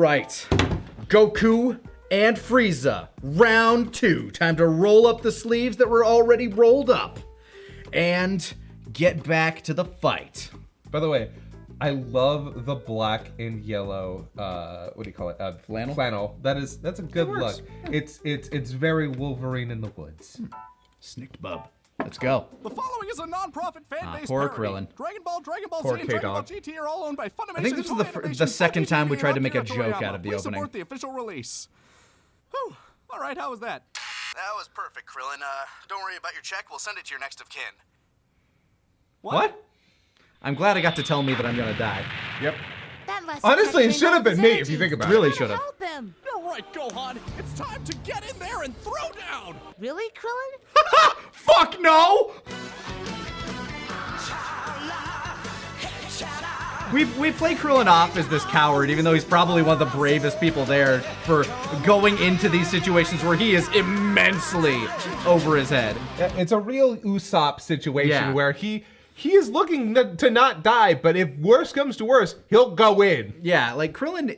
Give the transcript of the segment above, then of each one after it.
right. Goku and Frieza, round 2. Time to roll up the sleeves that were already rolled up and get back to the fight. By the way, I love the black and yellow, what do you call it? Flannel? Flannel. That's a good look. It's very Wolverine in the woods. Snicked bub. Let's go. The following is a non-profit fan-based poor parody. Krillin. Dragonball, Dragonball Poor Z, and Dragon Ball K-Dog. GT are all owned by Funimation. I think this is the second time we tried to make a joke out of the Please opening. support the official release. Whew. All right, how was that? That was perfect, Krillin. Don't worry about your check. We'll send it to your next of kin. What? I'm glad I got to tell me that I'm gonna die. Yep. That lesson Honestly, it kept should have been me Dragonball's if you think energy. about it. Really should have. Help him. You're right, Gohan. It's time to get in there and throw down. Really, Krillin? Fuck no! We play Krillin off as this coward, even though he's probably one of the bravest people there for going into these situations where he is immensely over his head. It's a real Usopp situation Yeah. where he is looking to not die, but if worse comes to worse, he'll go in. Yeah, like Krillin,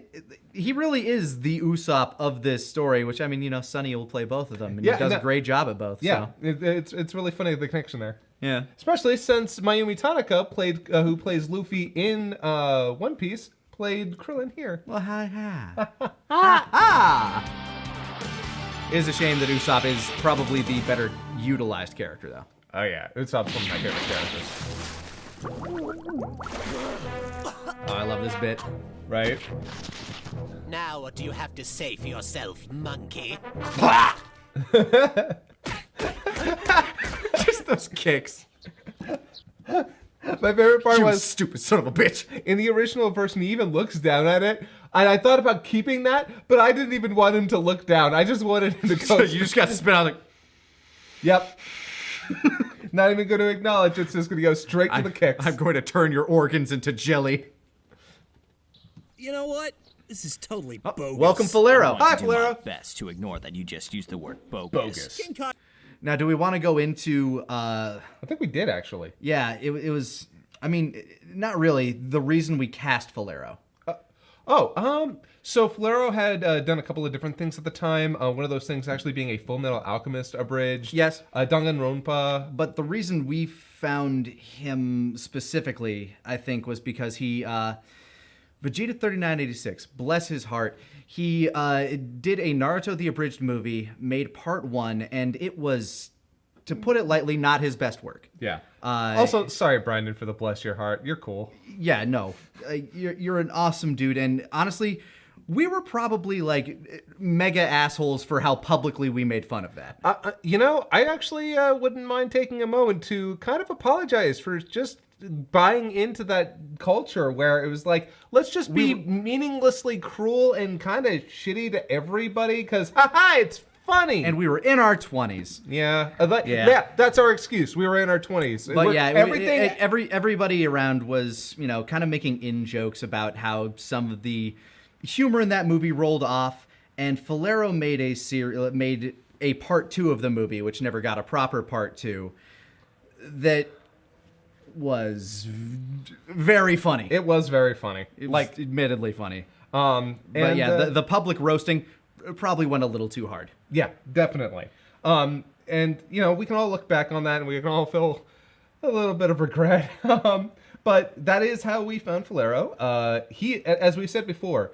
he really is the Usopp of this story, which, I mean, you know, Sonny will play both of them, and Yeah, he does and a great job at both. Yeah, So. it's really funny, the connection there. Yeah. Especially since Mayumi Tanaka who plays Luffy in One Piece, played Krillin here. Well, ha. It is a shame that Usopp is probably the better utilized character, though. Oh yeah, Usopp's one of my favorite characters. Oh, I love this bit. Right? Now what do you have to say for yourself, monkey? Just those kicks. My favorite part You was stupid son of a bitch. in the original version, he even looks down at it. And I thought about keeping that, but I didn't even want him to look down. I just wanted him to go. So you just got to spin out like, Yep. Not even going to acknowledge. It's just going to go straight to the kicks. I'm going to turn your organs into jelly. You know what? This is totally bogus. Welcome, Valero. Hi, Do my Valero. best to ignore that you just used the word bogus. Bogus. King Kai- Now, do we want to go into, I think we did, actually. yeah, it was, I mean, not really the reason we cast Valero. So Valero had done a couple of different things at the time. One of those things actually being a Full Metal Alchemist abridged. Yes. Danganronpa. But the reason we found him specifically, I think, was because he, Vegeta 3986, bless his heart, he did a Naruto the Abridged movie, made part 1, and it was, to put it lightly, not his best work. Yeah. Also, sorry, Brandon, for the bless your heart. You're cool. Yeah, no, you're an awesome dude, and honestly, we were probably like mega assholes for how publicly we made fun of that. You know, I actually wouldn't mind taking a moment to kind of apologize for just buying into that culture where it was like, let's just be meaninglessly cruel and kind of shitty to everybody because, haha, it's funny. And we were in our 20s. Yeah, Yeah. that's our excuse. We were in our 20s. But yeah, everything. everybody around was, you know, kind of making in jokes about how some of the humor in that movie rolled off, and Valero made a part 2 of the movie, which never got a proper part 2, that was very funny. It was very funny. It was admittedly funny. And But yeah, the public roasting probably went a little too hard. Yeah, definitely. And you know, we can all look back on that and we can all feel a little bit of regret. But that is how we found Valero. He, as we said before,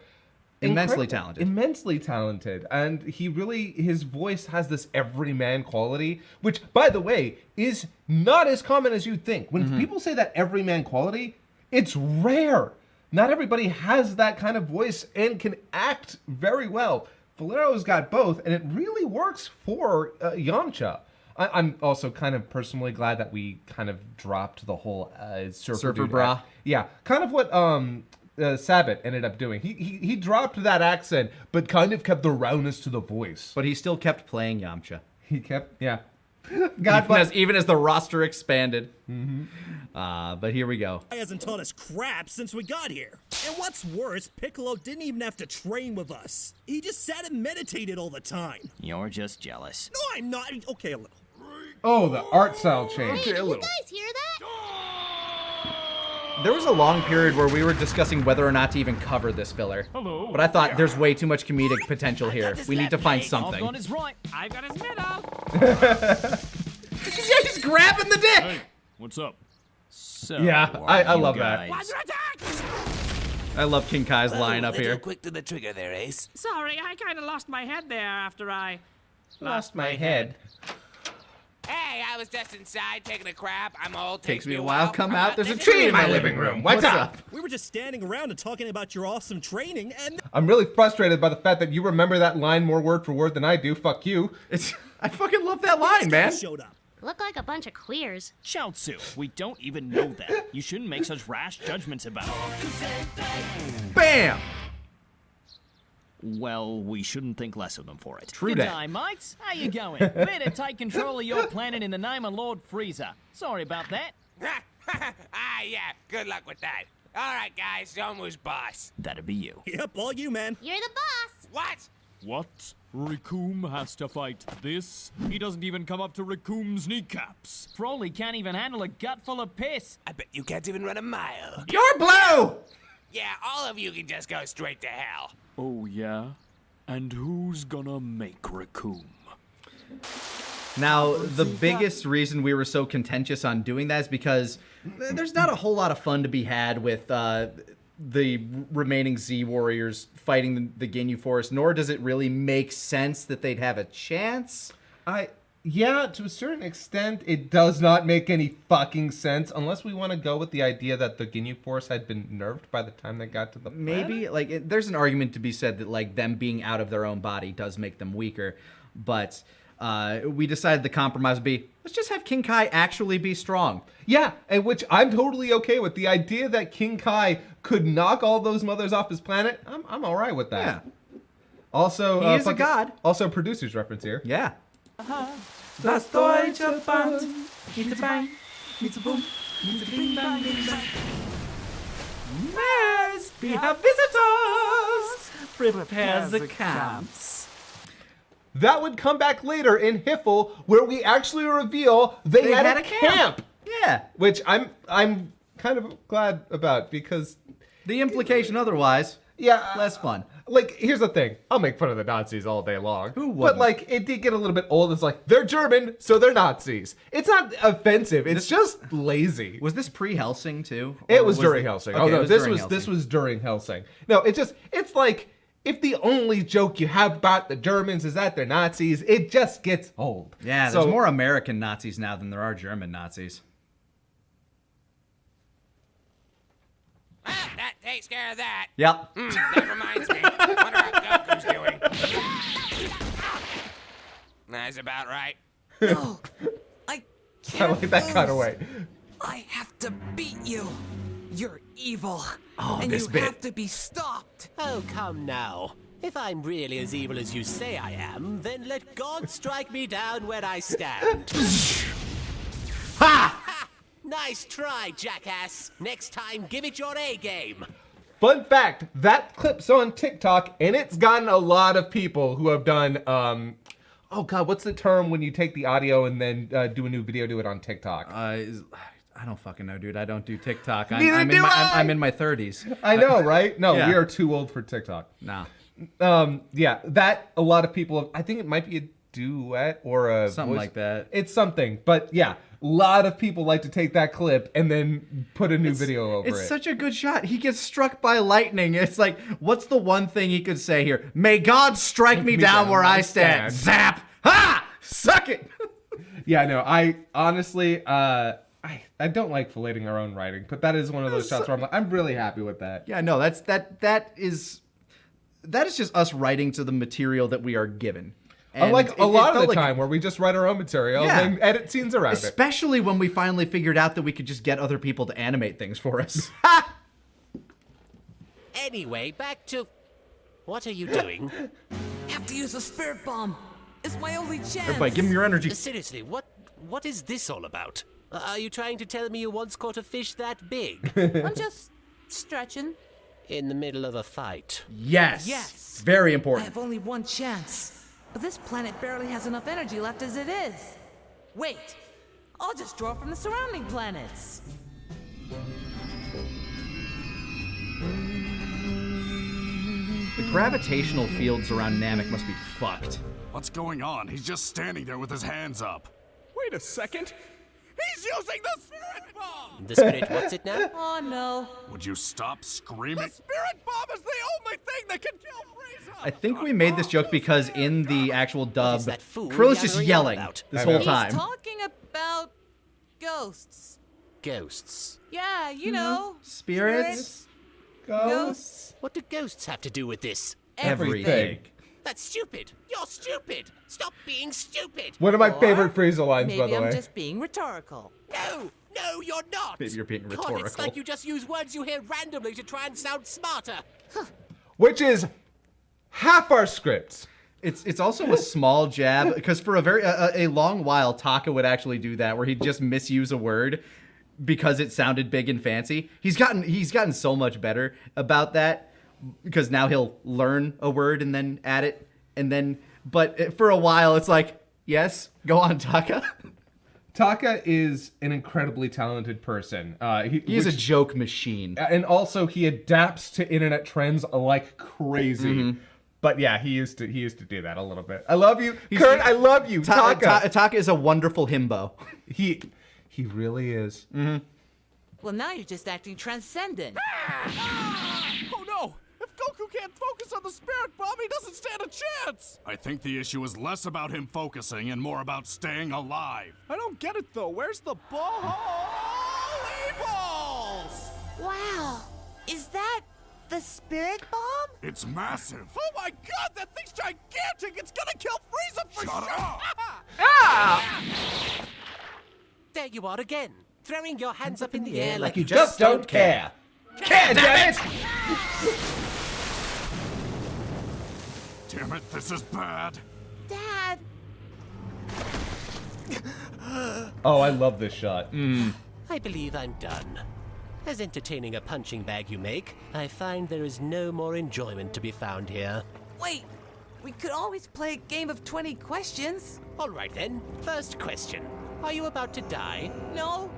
Immensely Immensely talented. And he really, his voice has this everyman quality, which, by the way, is not as common as you'd think. When people say that everyman quality, it's rare. Not everybody has that kind of voice and can act very well. Valero's got both, and it really works for Yamcha. I'm also kind of personally glad that we kind of dropped the whole surfer dude bra. Yeah, kind of what Sabbath ended up doing. He dropped that accent, but kind of kept the roundness to the voice. But he still kept playing Yamcha. He kept, yeah. Even as the roster expanded. But here we go. He hasn't taught us crap since we got here. And what's worse, Piccolo didn't even have to train with us. He just sat and meditated all the time. You're just jealous. No, I'm not. Okay, a little. Oh, the art style change. Hey, you guys hear that? There was a long period where we were discussing whether or not to even cover this filler. Hello. But I thought there's way too much comedic potential here. We need to find I've something. got his right. I've got his middle. Yeah, he's grabbing the dick! Hey, what's up? So, Yeah, I you love that. guys- I love King Kai's line up here. Quick to the trigger there, Ace. Sorry, I kind of lost my head there after I Lost my head. Hey, I was just inside taking a crap. I'm old. Takes me a while. Come out. There's a This is tree in my living room. What's up? We were just standing around and talking about your awesome training, and I'm really frustrated by the fact that you remember that line more word for word than I do. Fuck you. I fucking love that line, man. showed up. Look like a bunch of queers. Chaozu, we don't even know that. You shouldn't make such rash judgments about it. Bam! Well, we shouldn't think less of them for it. True Good that. day, mates. How you going? We're to take control of your planet in the name of Lord Freeza. Sorry about that. yeah. Good luck with that. All right, guys. Zomu's boss. That'd be you. Yep, all you, man. You're the boss. What? What? Rikum has to fight this? He doesn't even come up to Rikum's kneecaps. Broly can't even handle a gut full of piss. I bet you can't even run a mile. You're blue! Yeah, all of you can just go straight to hell. Oh, yeah? And who's gonna make Rikum? Now, the biggest reason we were so contentious on doing that is because there's not a whole lot of fun to be had with the remaining Z Warriors fighting the Ginyu Force, nor does it really make sense that they'd have a chance. Yeah, to a certain extent, it does not make any fucking sense unless we want to go with the idea that the Ginyu Force had been nerfed by the time they got to the planet. Maybe, like, there's an argument to be said that, like, them being out of their own body does make them weaker, but we decided the compromise would be, let's just have King Kai actually be strong. Yeah, and which I'm totally okay with. The idea that King Kai could knock all those mothers off his planet, I'm all right with that. Yeah. Also, He is a god. Also, producer's reference here. Yeah. Das deutsche Band mit der Bang, mit der Boom, mit der Bing Bang Bing Bang. Yes, we have visitors. Prepare the camps. That would come back later in Hiffle, where we actually reveal they had a camp. Yeah. Which I'm kind of glad about because the implication otherwise, less fun. Like, here's the thing. I'll make fun of the Nazis all day long. Who wouldn't? But, like, it did get a little bit old. It's like, they're German, so they're Nazis. It's not offensive. It's just lazy. Was this pre-Helsing, too? It was during Helsing. Okay, Oh, no, this Helsing. was during Helsing. No, it's like, if the only joke you have about the Germans is that they're Nazis, it just gets old. Yeah, there's more American Nazis now than there are German Nazis. Well, that takes care of that. Yep. That reminds me. Wonder how Goku's doing. That's about right. No, I can't. I like that kind of way. I have to beat you. You're evil. Oh, and this you bit. have to be stopped. Oh, come now. If I'm really as evil as you say I am, then let God strike me down where I stand. Ha! Nice try, jackass. Next time, give it your A game. Fun fact, that clip's on TikTok, and it's gotten a lot of people who have done, oh God, what's the term when you take the audio and then do a new video, do it on TikTok? I don't fucking know, dude. I don't do TikTok. Neither do I. I'm in my 30s. I know, right? No, Yeah. we are too old for TikTok. Nah. Yeah, that a lot of people. I think it might be a duet or a Something voice. like that. It's something, but yeah, a lot of people like to take that clip and then put a new video over It's it. such a good shot. He gets struck by lightning. It's like, what's the one thing he could say here? May God strike me down where I stand. Zap! Ha! Suck it! Yeah, no, I honestly, I don't like filleting our own writing, but that is one of those shots where I'm like, I'm really happy with that. Yeah, no, that is just us writing to the material that we are given. And Unlike a lot of felt the time where we just write our own material and edit scenes around it. Especially when we finally figured out that we could just get other people to animate things for us. Anyway, back to... What are you doing? Have to use a spirit bomb. It's my only chance. Everybody, give him your energy. Seriously, what is this all about? Are you trying to tell me you once caught a fish that big? I'm just stretching. In the middle of a fight. Yes. Yes. Very I important. have only one chance. But this planet barely has enough energy left as it is. Wait, I'll just draw from the surrounding planets. gravitational fields around Namek must be fucked. What's going on? He's just standing there with his hands up. Wait a second. He's using the spirit bomb! The spirit, what's it now? Oh no. Would you stop screaming? The spirit bomb is the only thing that can kill Frieza! I think we made this joke because in the actual dub, is that fool Krillin's just yammering yelling about? this whole He's time. He's talking about ghosts. Ghosts. Yeah, you know. Spirits? Ghosts. What do ghosts have to do with this? Everything. That's stupid. You're stupid. Stop being stupid. One of my Or favorite Frieza lines, Maybe by the I'm way. just being rhetorical. No, you're not. Maybe you're being God, it's rhetorical. like you just use words you hear randomly to try and sound smarter. Which is half our scripts. It's also a small jab because for a long while Taka would actually do that where he'd just misuse a word because it sounded big and fancy. He's gotten so much better about that because now he'll learn a word and then add it but for a while it's like, yes, go on, Taka. Taka is an incredibly talented person. He is a joke machine. And also he adapts to internet trends like crazy. But yeah, he used to do that a little bit. I love you, Kurt. I love you, Taka. Taka is a wonderful himbo. He really is. Well, now you're just acting transcendent. Oh no! If Goku can't focus on the spirit bomb, he doesn't stand a chance! I think the issue is less about him focusing and more about staying alive. I don't get it though. Where's the balls? Wow. Is that the spirit bomb? It's massive. Oh my god, that thing's gigantic! It's gonna kill Frieza for sure! There you are again, throwing your hands up in the air like You just don't care. Care, damn it! Damn it, this is bad. Dad. Oh, I love this shot. I believe I'm done. As entertaining a punching bag you make, I find there is no more enjoyment to be found here. Wait. We could always play a game of 20 questions. All right then, first question. Are you about to die? No.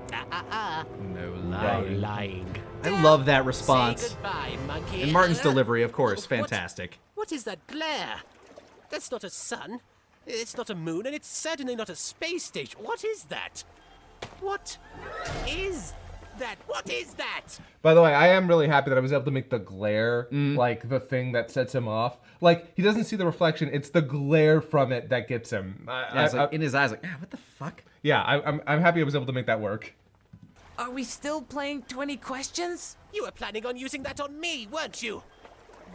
No No lying. I love that Say response. goodbye, monkey. And Martin's delivery, of course, What- fantastic. What is that glare? That's not a sun. It's not a moon, and it's certainly not a space station. What is that? What is that? What is that? By the way, I am really happy that I was able to make the glare like the thing that sets him off. Like, he doesn't see the reflection. It's the glare from it that gets him. Yeah, it's like in his eyes, like, what the fuck? Yeah, I'm happy I was able to make that work. Are we still playing 20 questions? You were planning on using that on me, weren't you?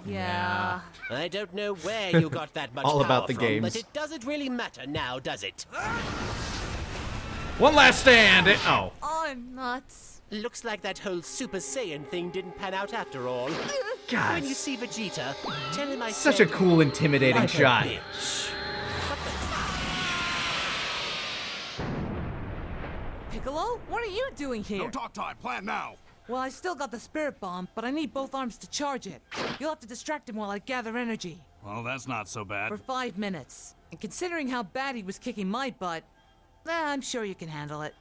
Yeah. I don't know where you got that much All power about the from, games. but it doesn't really matter now, does it? One last stand. Oh. I'm nuts. Looks like that whole Super Saiyan thing didn't pan out after all. God. When you see Vegeta, tell him I Such a said, cool, intimidating "Like a shot. bitch." Piccolo, what are you doing here? No talk time. Plan now. Well, I still got the spirit bomb, but I need both arms to charge it. You'll have to distract him while I gather energy. Well, that's not so bad. For 5 minutes. And considering how bad he was kicking my butt, I'm sure you can handle it.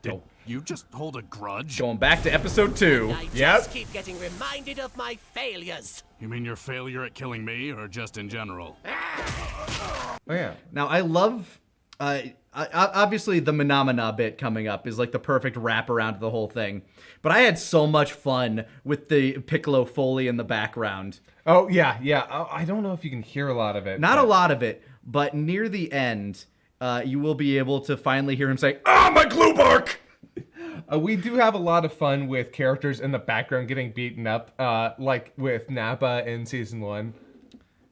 Did you just hold a grudge? Going back to episode 2. I just keep getting reminded of my failures. You mean your failure at killing me, or just in general? Oh yeah. Now, I love... obviously, the Menomina bit coming up is like the perfect wraparound to the whole thing. But I had so much fun with the Piccolo Foley in the background. Oh yeah, yeah. I don't know if you can hear a lot of it. Not a lot of it, but near the end, you will be able to finally hear him say, "Ah, my glue bark!" We do have a lot of fun with characters in the background getting beaten up, like with Nappa in season 1.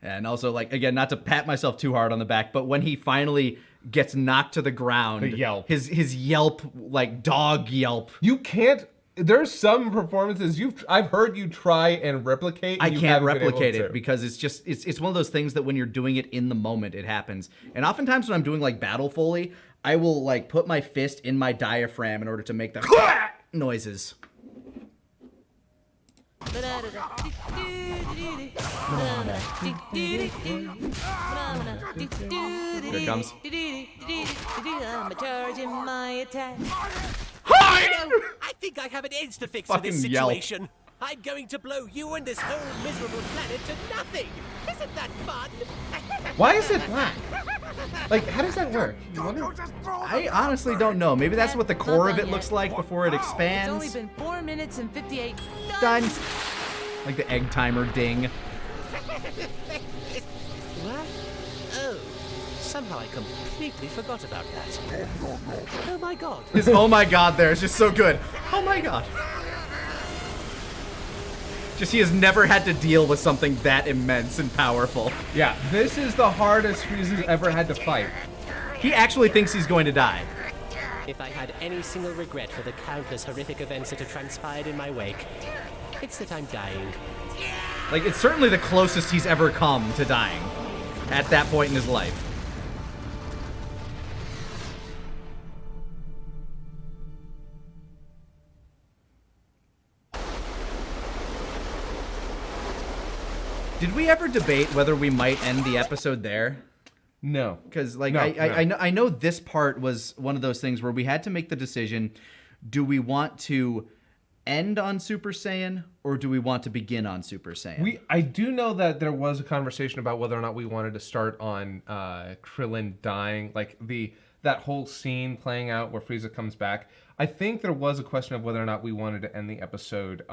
And also, like, again, not to pat myself too hard on the back, but when he finally gets knocked to the ground, The yelp. his yelp, like dog yelp. You can't. There's some performances I've heard you try and replicate. I and you can't haven't been able replicate to. it because it's one of those things that when you're doing it in the moment, it happens. And oftentimes when I'm doing like battle Foley, I will like put my fist in my diaphragm in order to make the noises. Here it comes. I'm charging my attack. I think I have an insta-fix for this Fucking yelp. situation. I'm going to blow you and this whole miserable planet to nothing. Isn't that fun? Why is it black? Like, how does that work? You wonder? I honestly don't know. Maybe that's what the core of it looks like before it It's expands. only been 4 minutes and 58. Done. Like the egg timer ding. What? Oh, somehow I completely forgot about that. Oh my god. His oh my god there is just so good. Oh my god. Just he has never had to deal with something that immense and powerful. Yeah, this is the hardest Frieza's ever had to fight. He actually thinks he's going to die. If I had any single regret for the countless horrific events that have transpired in my wake, it's that I'm dying. Like, it's certainly the closest he's ever come to dying at that point in his life. Did we ever debate whether we might end the episode there? No. Because, like, No, I know this part was one of those things where we had to make the decision, do we want to end on Super Saiyan or do we want to begin on Super Saiyan? I do know that there was a conversation about whether or not we wanted to start on Krillin dying, like that whole scene playing out where Frieza comes back. I think there was a question of whether or not we wanted to end the episode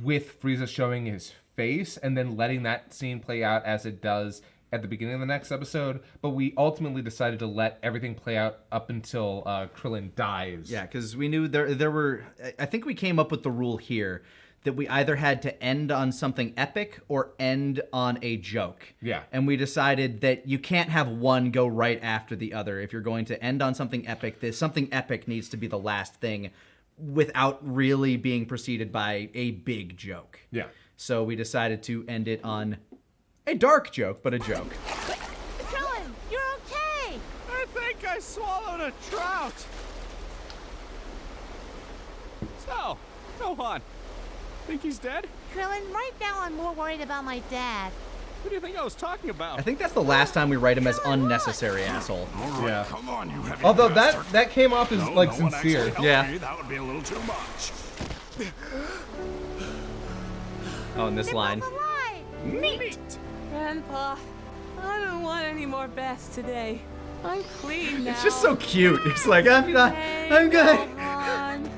with Frieza showing his face and then letting that scene play out as it does at the beginning of the next episode, but we ultimately decided to let everything play out up until Krillin dies. Yeah, because we knew there were... I think we came up with the rule here that we either had to end on something epic or end on a joke. Yeah. And we decided that you can't have one go right after the other. If you're going to end on something epic, something epic needs to be the last thing without really being preceded by a big joke. Yeah. So we decided to end it on a dark joke, but a joke. Krillin, you're okay! I think I swallowed a trout. So, go on. Think he's dead? Krillin, right now I'm more worried about my dad. What do you think I was talking about? I think that's the last time we write him as unnecessary asshole. Yeah. Come on, you heavy Although bastard. that came off as like No one actually sincere. helped Yeah. me. That would be a little too much. Oh, and this line. Neat. Grandpa, I don't want any more baths today. I'm clean now. It's just so cute. It's like, I'm good. I'm good. Gohan.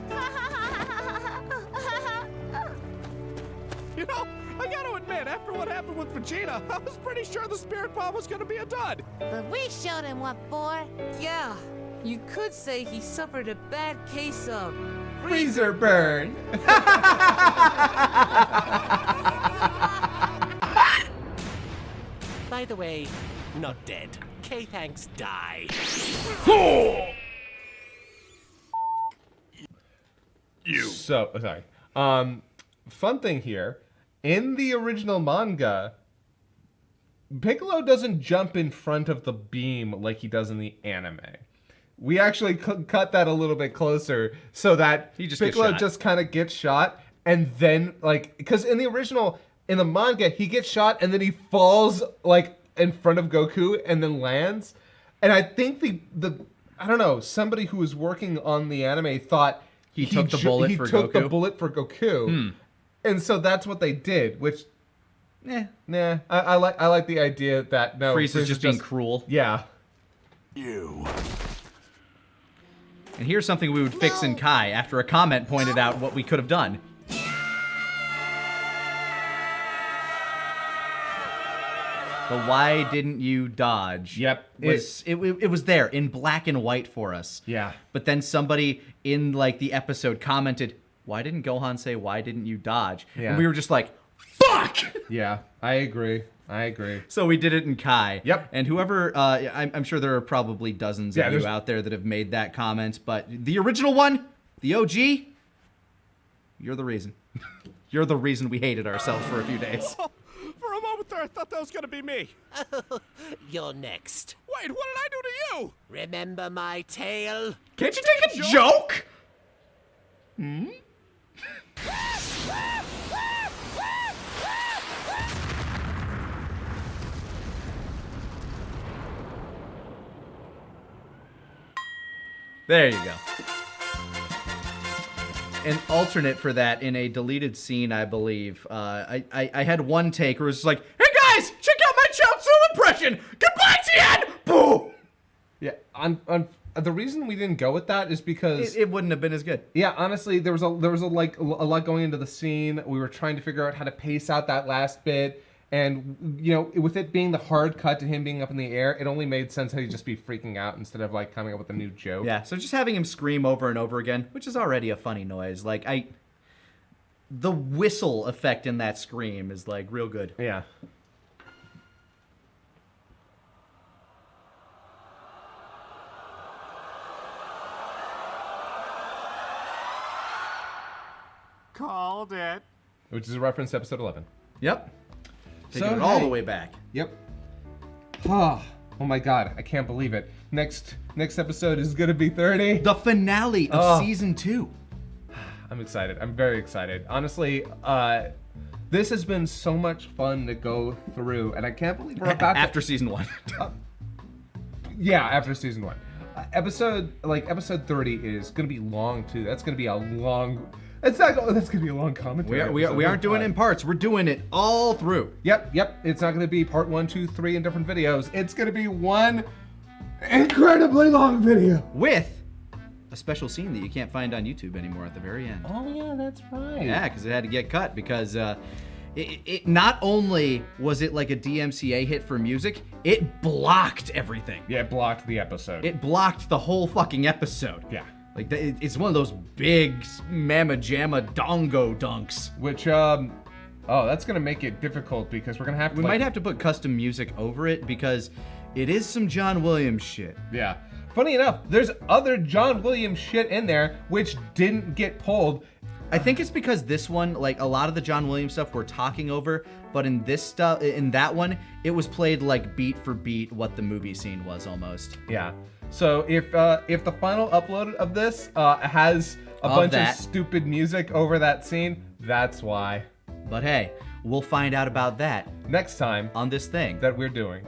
You know, I gotta admit, after what happened with Vegeta, I was pretty sure the Spirit Bomb was gonna be a dud. But we showed him what for. Yeah, you could say he suffered a bad case of... Freezer burn. By the way, not dead. K-Thanks die. So, sorry. Fun thing here. In the original manga, Piccolo doesn't jump in front of the beam like he does in the anime. We actually cut that a little bit closer so that He just gets Piccolo shot. just kind of gets shot and then, like, because in the manga, he gets shot and then he falls, like, in front of Goku and then lands. And I think I don't know, somebody who was working on the anime thought He took the bullet for took the Goku? bullet for Goku. And so that's what they did, which, Nah. I like the idea that, no. Frieza's just being cruel. Yeah. You. And here's something we would fix in Kai after a comment pointed out what we could have done. The why didn't you dodge? Yep. It was there in black and white for us. Yeah. But then somebody in like the episode commented, why didn't Gohan say why didn't you dodge? Yeah. And we were just like, fuck! Yeah, I agree. So we did it in Kai. Yep. And whoever, I'm sure there are probably dozens of you out there that have made that comment, but the original one, the OG, you're the reason. You're the reason we hated ourselves for a few days. For a moment there, I thought that was gonna be me. You're next. Wait, what did I do to you? Remember my tale? Can't you take a joke? There you go. an alternate for that in a deleted scene, I believe. I had one take where it was like, "Hey guys, check out my Chao Tzu impression. Goodbye, Tian." Boom. Yeah. On the reason we didn't go with that is because it wouldn't have been as good. Yeah, honestly, there was a lot going into the scene. We were trying to figure out how to pace out that last bit. And, you know, with it being the hard cut to him being up in the air, it only made sense that he'd just be freaking out instead of, like, coming up with a new joke. Yeah, so just having him scream over and over again, which is already a funny noise. Like, the whistle effect in that scream is, like, real good. Yeah. Called it. Which is a reference to episode 11. Yep. Taking it all the way back. Yep. Oh my god, I can't believe it. Next episode is gonna be 30. The finale of season 2. I'm excited. I'm very excited. Honestly, this has been so much fun to go through, and I can't believe we're about after season 1. Yeah, after season 1. Episode 30 is gonna be long too. That's gonna be a long. That's gonna be a long commentary. We aren't doing it in parts. We're doing it all through. Yep. It's not gonna be part 1, 2, 3 in different videos. It's gonna be one incredibly long video with a special scene that you can't find on YouTube anymore at the very end. Oh yeah, that's right. Yeah, because it had to get cut because it not only was it like a DMCA hit for music, it blocked everything. Yeah, it blocked the episode. It blocked the whole fucking episode. Yeah. Like, it's one of those big mamma jamma dongo dunks. Which, that's gonna make it difficult because we're gonna have to. We might have to put custom music over it because it is some John Williams shit. Yeah. Funny enough, there's other John Williams shit in there which didn't get pulled. I think it's because this one, like a lot of the John Williams stuff we're talking over, but in that one, it was played like beat for beat what the movie scene was almost. Yeah. So if the final upload of this has a bunch of stupid music over that scene, that's why. But hey, we'll find out about that next time on this thing that we're doing.